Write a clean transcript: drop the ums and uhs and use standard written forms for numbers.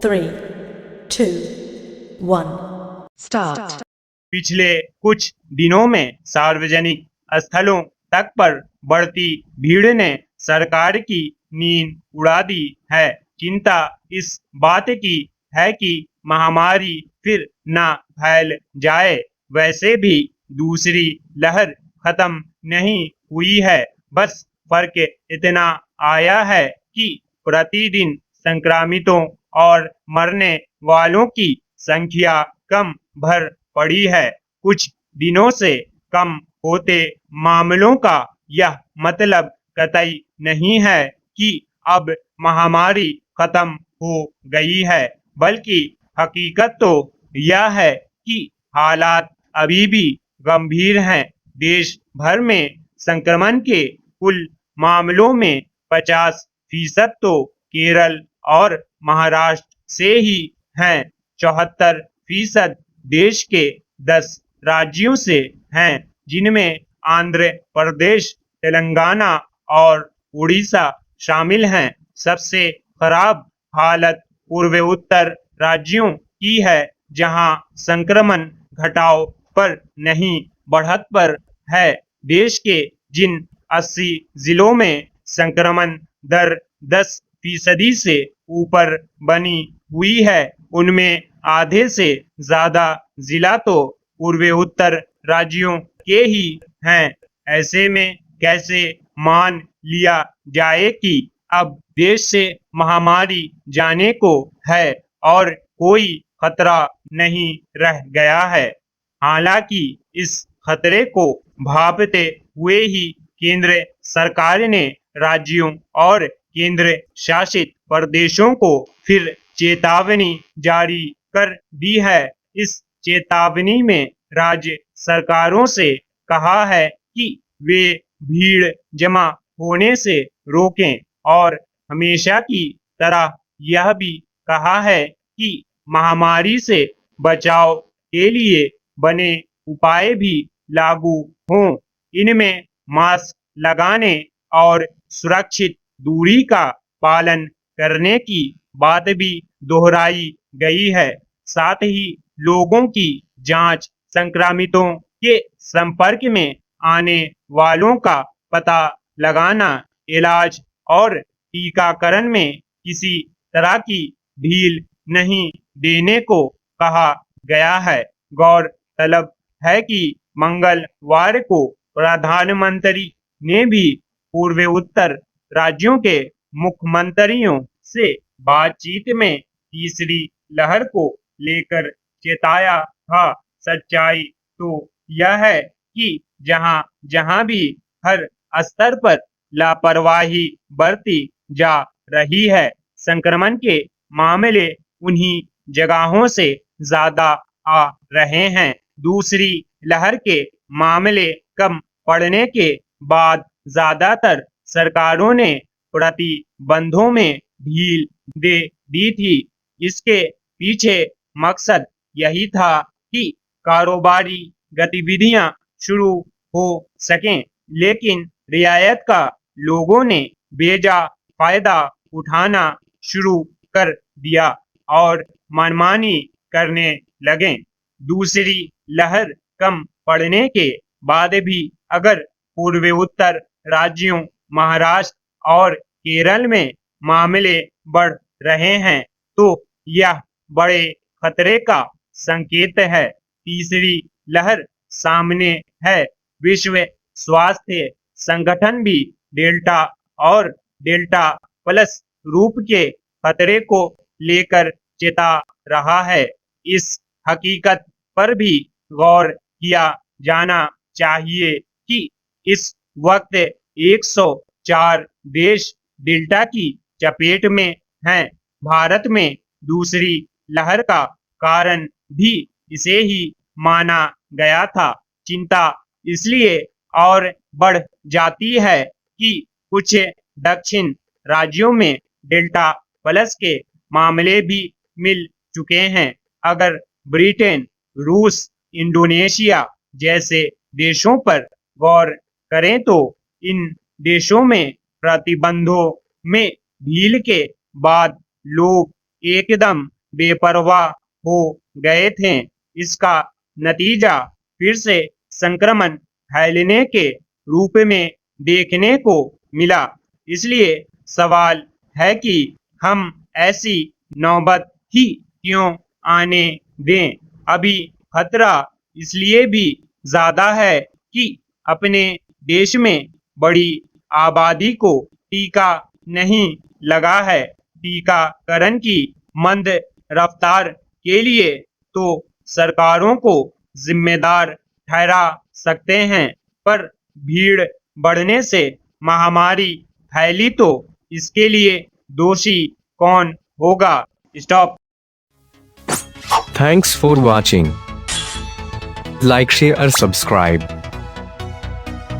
3, 2, 1. Start. पिछले कुछ दिनों में सार्वजनिक स्थलों तक पर बढ़ती भीड़ ने सरकार की नींद उड़ा दी है। चिंता इस बात की है कि महामारी फिर न फैल जाए। वैसे भी दूसरी लहर खत्म नहीं हुई है, बस फर्क इतना आया है कि प्रतिदिन संक्रमितों और मरने वालों की संख्या कम भर पड़ी है। कुछ दिनों से कम होते मामलों का यह मतलब कतई नहीं है कि अब महामारी खत्म हो गई है, बल्कि हकीकत तो यह है कि हालात अभी भी गंभीर हैं। देश भर में संक्रमण के कुल मामलों में 50% तो केरल और महाराष्ट्र से ही हैं। 74% देश के 10 राज्यों से हैं, जिनमें आंध्र प्रदेश, तेलंगाना और उड़ीसा शामिल हैं। सबसे खराब हालत पूर्वोत्तर राज्यों की है, जहां संक्रमण घटाव पर नहीं बढ़त पर है। देश के जिन 80 जिलों में संक्रमण दर 10% से ऊपर बनी हुई है, उनमें आधे से ज्यादा जिला तो पूर्वोत्तर राज्यों के ही हैं। ऐसे में कैसे मान लिया जाए कि अब देश से महामारी जाने को है और कोई खतरा नहीं रह गया है। हालांकि इस खतरे को भांपते हुए ही केंद्र सरकार ने राज्यों और केंद्र शासित प्रदेशों को फिर चेतावनी जारी कर दी है। इस चेतावनी में राज्य सरकारों से कहा है कि वे भीड़ जमा होने से रोकें और हमेशा की तरह यह भी कहा है कि महामारी से बचाव के लिए बने उपाय भी लागू हों। इनमें मास्क लगाने और सुरक्षित दूरी का पालन करने की बात भी दोहराई गई है। साथ ही लोगों की जांच, संक्रमितों के संपर्क में आने वालों का पता लगाना, इलाज और टीकाकरण में किसी तरह की ढील नहीं देने को कहा गया है। गौरतलब है कि मंगलवार को प्रधानमंत्री ने भी पूर्वोत्तर राज्यों के मुख्यमंत्रियों से बातचीत में तीसरी लहर को लेकर चेताया था। सच्चाई तो यह है कि जहां जहां भी हर स्तर पर लापरवाही बरती जा रही है, संक्रमण के मामले उन्हीं जगहों से ज्यादा आ रहे हैं। दूसरी लहर के मामले कम पड़ने के बाद ज्यादातर सरकारों ने प्रतिबंधों में ढील दे दी थी। इसके पीछे मकसद यही था कि कारोबारी गतिविधियां शुरू हो सकें, लेकिन रियायत का लोगों ने बेजा फायदा उठाना शुरू कर दिया और मनमानी करने लगे। दूसरी लहर कम पड़ने के बाद भी अगर पूर्वोत्तर राज्यों महाराष्ट्र और केरल में मामले बढ़ रहे हैं, तो यह बड़े खतरे का संकेत है। तीसरी लहर सामने है। विश्व स्वास्थ्य संगठन भी डेल्टा और डेल्टा प्लस रूप के खतरे को लेकर चेता रहा है। इस हकीकत पर भी गौर किया जाना चाहिए कि इस वक्त 104 देश डेल्टा की चपेट में हैं। भारत में दूसरी लहर का कारण भी इसे ही माना गया था। चिंता इसलिए और बढ़ जाती है कि कुछ दक्षिण राज्यों में डेल्टा प्लस के मामले भी मिल चुके हैं। अगर ब्रिटेन, रूस, इंडोनेशिया जैसे देशों पर गौर करें तो इन देशों में प्रतिबंधों में ढील के बाद लोग एकदम बेपरवाह हो गए थे। इसका नतीजा फिर से संक्रमण फैलने के रूप में देखने को मिला। इसलिए सवाल है कि हम ऐसी नौबत ही क्यों आने दें। अभी खतरा इसलिए भी ज्यादा है कि अपने देश में बड़ी आबादी को टीका नहीं लगा है। टीकाकरण की मंद रफ्तार के लिए तो सरकारों को जिम्मेदार ठहरा सकते हैं, पर भीड़ बढ़ने से महामारी फैली तो इसके लिए दोषी कौन होगा। Stop. Thanks for watching. Like, share, subscribe.